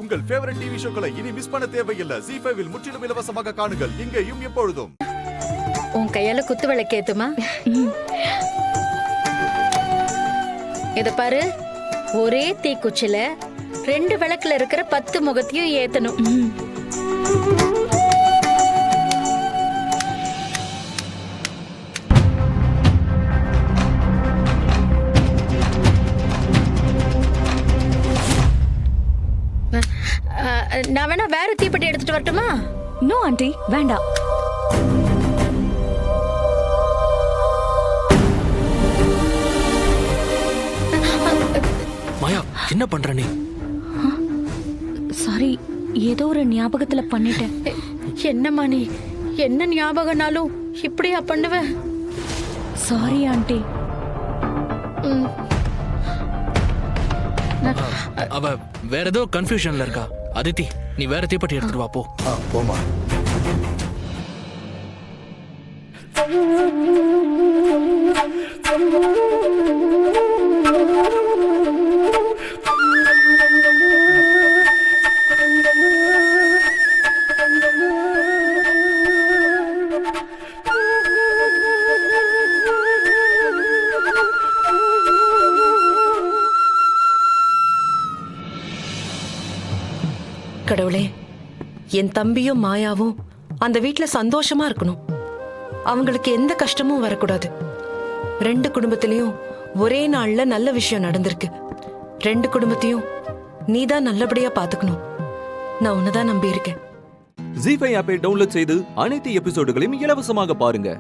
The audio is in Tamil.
உங்கள் ஃபேவரட் டிவி ஷோக்களை இனி மிஸ் பண்ண தேவையில்லை. ZEE5 இல் முற்றிலும் இலவசமாக காணுங்கள். இங்கேயும் எப்பொழுதும். உன் கையால குத்து விளக்கேத்துமா? இத பாரு, ஒரே தீக்குச்சில 2 விளக்குல இருக்கிற 10 முகத்தையும் ஏத்தணும். நான் வேணா வேற தீப்பெட்டி எடுத்துட்டு வரட்டுமா? நோ ஆண்டி, வேண்டாம். மாயா, என்ன பண்ற நீ? சாரி, ஏதோ ஒரு ஞாபகத்துல பண்ணிட்டேன். என்னம்மா நீ? என்ன ஞாபகம்னாலும் இப்படியா பண்ணுவ? Sorry aunty. அவ வேற ஏதோ கன்ஃபியூஷன்ல இருக்கா. அதித்தி, நீ வேற தீப்பெட்டி எடுத்துட்டு வா போ. போமா. கடவுளே, என் தம்பியும் மாயாவும் அந்த வீட்ல சந்தோஷமா இருக்கணும். அவங்களுக்கு எந்த கஷ்டமும் வரக்கூடாது. 2 குடும்பத்திலயும் ஒரே நாள்ல நல்ல விஷயம் நடந்திருக்கு. 2 குடும்பத்தையும் நீதான் நல்லபடியா பாத்துக்கணும். நான் உன்னதான் நம்பி இருக்கேன். ZEE5 ஆப்பை டவுன்லோட் செய்து அனைத்து எபிசோடுகளையும் இலவசமாக பாருங்க.